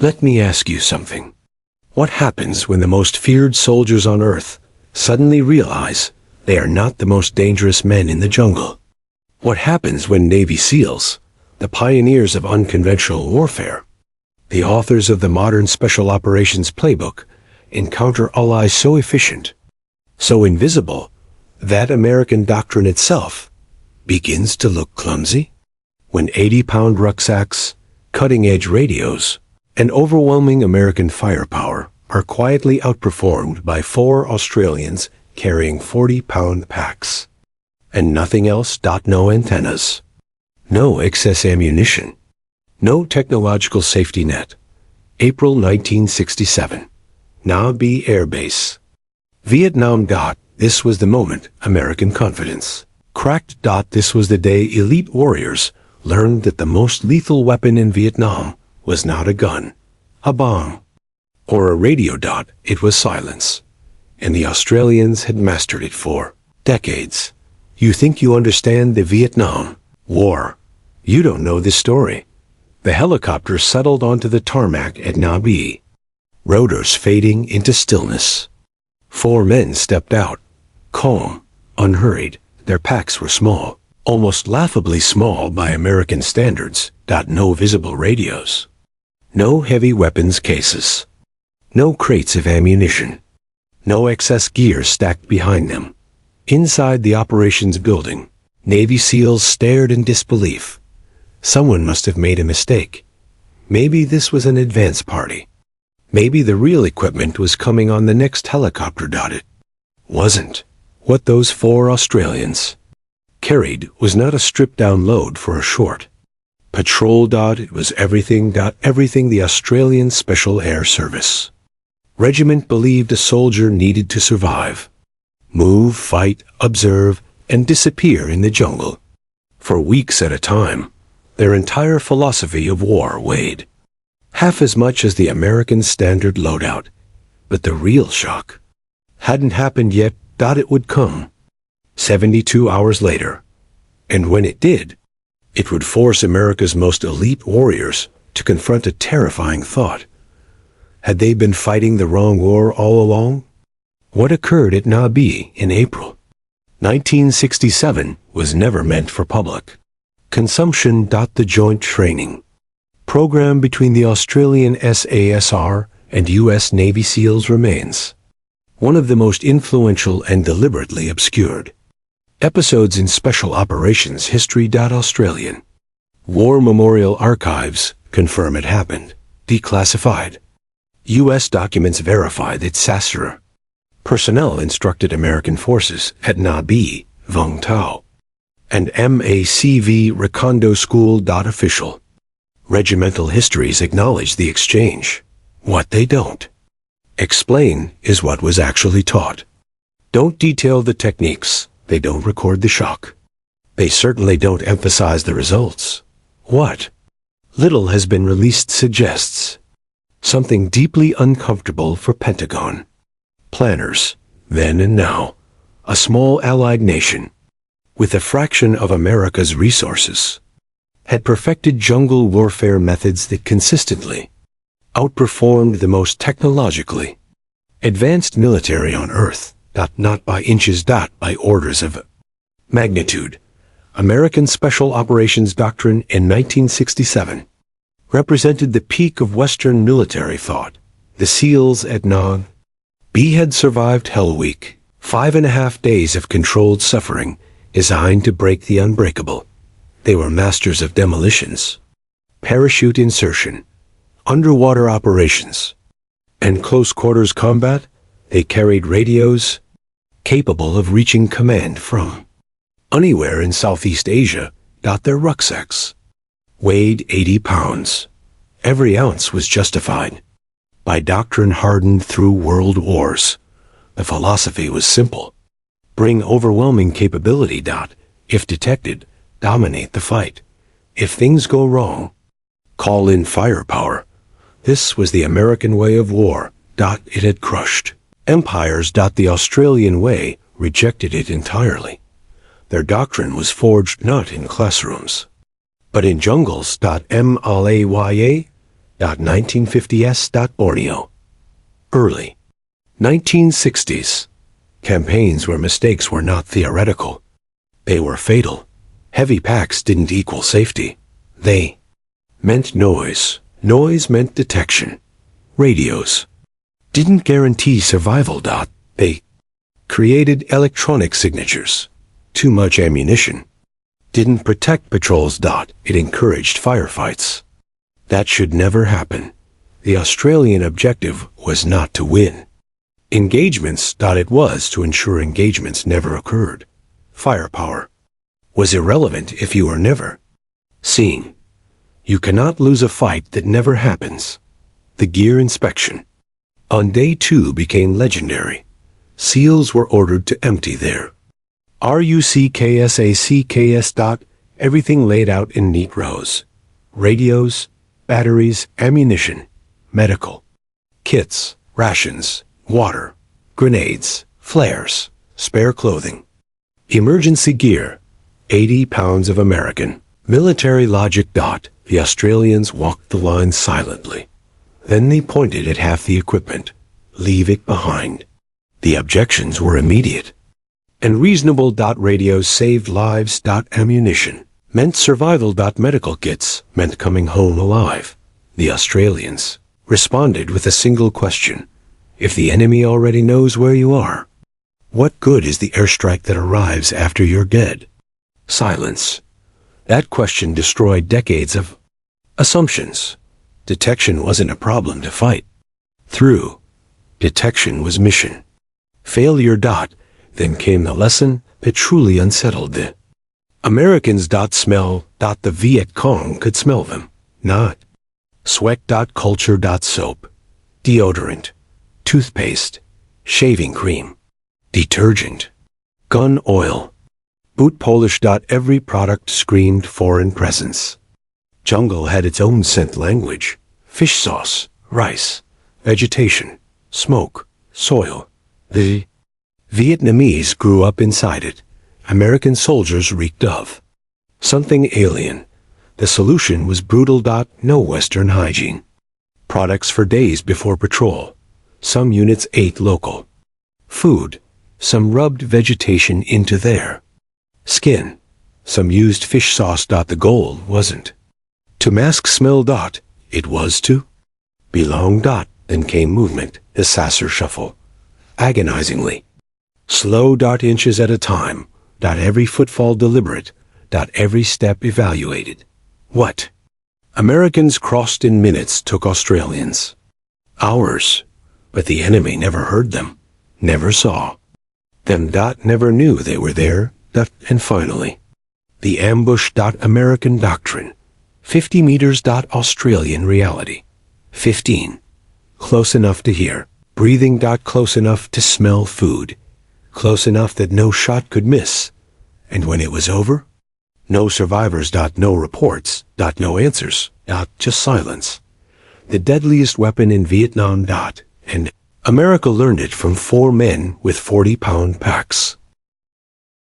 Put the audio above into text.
Let me ask you something. What happens when the most feared soldiers on Earth suddenly realize they are not the most dangerous men in the jungle? What happens when Navy SEALs, the pioneers of unconventional warfare, the authors of the modern Special Operations Playbook, encounter allies so efficient, so invisible, that American doctrine itself begins to look clumsy? When 80-pound rucksacks, cutting-edge radios, and overwhelming American firepower are quietly outperformed by 4 Australians carrying 40-pound packs. And nothing else. No antennas. No excess ammunition. No technological safety net. April 1967. Nha Be Air Base. Vietnam. This was the moment American confidence cracked. This was the day elite warriors learned that the most lethal weapon in Vietnam was not a gun, a bomb, or a radio. It was silence. And the Australians had mastered it for decades. You think you understand the Vietnam War. You don't know this story. The helicopter settled onto the tarmac at Nha Be, rotors fading into stillness. 4 men stepped out, calm, unhurried. Their packs were small, almost laughably small by American standards. No visible radios. No heavy weapons cases. No crates of ammunition. No excess gear stacked behind them. Inside the operations building, Navy SEALs stared in disbelief. Someone must have made a mistake. Maybe this was an advance party. Maybe the real equipment was coming on the next helicopter. It wasn't. What those 4 Australians carried was not a stripped-down load for a short patrol. It was everything. Everything the Australian Special Air Service Regiment believed a soldier needed to survive. Move, fight, observe, and disappear in the jungle. For weeks at a time, their entire philosophy of war weighed half as much as the American standard loadout. But the real shock hadn't happened yet. It would come 72 hours later. And when it did, it would force America's most elite warriors to confront a terrifying thought. Had they been fighting the wrong war all along? What occurred at Nha Be in April 1967 was never meant for public consumption. The joint training program between the Australian SAS and U.S. Navy SEALs remains one of the most influential and deliberately obscured episodes in Special Operations history. Australian War Memorial Archives confirm it happened. Declassified U.S. documents verify that SAS personnel instructed American forces at Nha Be, Vung Tau, and MACV Recondo School. Official regimental histories acknowledge the exchange. What they don't explain is what was actually taught. Don't detail the techniques. They don't record the shock. They certainly don't emphasize the results. What little has been released suggests something deeply uncomfortable for Pentagon planners, then and now, a small allied nation, with a fraction of America's resources, had perfected jungle warfare methods that consistently outperformed the most technologically advanced military on Earth. Not by inches. By orders of magnitude. American Special Operations Doctrine in 1967 represented the peak of Western military thought. The SEALs at Nha Be had survived Hell Week, 5.5 days of controlled suffering designed to break the unbreakable. They were masters of demolitions, parachute insertion, underwater operations, and close-quarters combat. They carried radios capable of reaching command from anywhere in Southeast Asia. Their rucksacks weighed 80 pounds. Every ounce was justified by doctrine hardened through world wars. The philosophy was simple. Bring overwhelming capability. If detected, dominate the fight. If things go wrong, call in firepower. This was the American way of war. It had crushed empires. The Australian way rejected it entirely. Their doctrine was forged not in classrooms, but in jungles. Malaya. 1950s. Borneo. Early 1960s. Campaigns where mistakes were not theoretical. They were fatal. Heavy packs didn't equal safety. They meant noise. Noise meant detection. Radios didn't guarantee survival. They created electronic signatures. Too much ammunition didn't protect patrols. It encouraged firefights. That should never happen. The Australian objective was not to win engagements. It was to ensure engagements never occurred. Firepower was irrelevant if you were never seen. You cannot lose a fight that never happens. The gear inspection on day 2 became legendary. SEALs were ordered to empty their RUCKSACKS. Everything laid out in neat rows. Radios, batteries, ammunition, medical kits, rations, water, grenades, flares, spare clothing, emergency gear, 80 pounds of American military logic. The Australians walked the line silently. Then they pointed at half the equipment. Leave it behind. The objections were immediate and reasonable. Radios saved lives. Ammunition meant survival. Medical kits meant coming home alive. The Australians responded with a single question. If the enemy already knows where you are, what good is the airstrike that arrives after you're dead? Silence. That question destroyed decades of assumptions. Detection wasn't a problem to fight through. Detection was mission. Failure. Then came the lesson that truly unsettled the Americans. Smell. The Viet Cong could smell them. Not sweat. Culture. Soap, deodorant, toothpaste, shaving cream, detergent, gun oil, boot polish. Every product screamed foreign presence. Jungle had its own scent language. Fish sauce, rice, vegetation, smoke, soil. The Vietnamese grew up inside it. American soldiers reeked of something alien. The solution was brutal. No Western hygiene products for days before patrol. Some units ate local food. Some rubbed vegetation into their skin. Some used fish sauce. The goal wasn't to mask smell. It was to belong. Then came movement, the sasser shuffle. Agonizingly slow. Inches at a time. Every footfall deliberate. Every step evaluated. What Americans crossed in minutes took Australians hours. But the enemy never heard them, never saw them. Never knew they were there. And finally, the ambush. American doctrine. 50 meters. Australian reality. 15. Close enough to hear. Breathing. Close enough to smell food. Close enough that no shot could miss. And when it was over, no survivors. No reports. No answers. Just silence. The deadliest weapon in Vietnam. And America learned it from 4 men with 40-pound packs.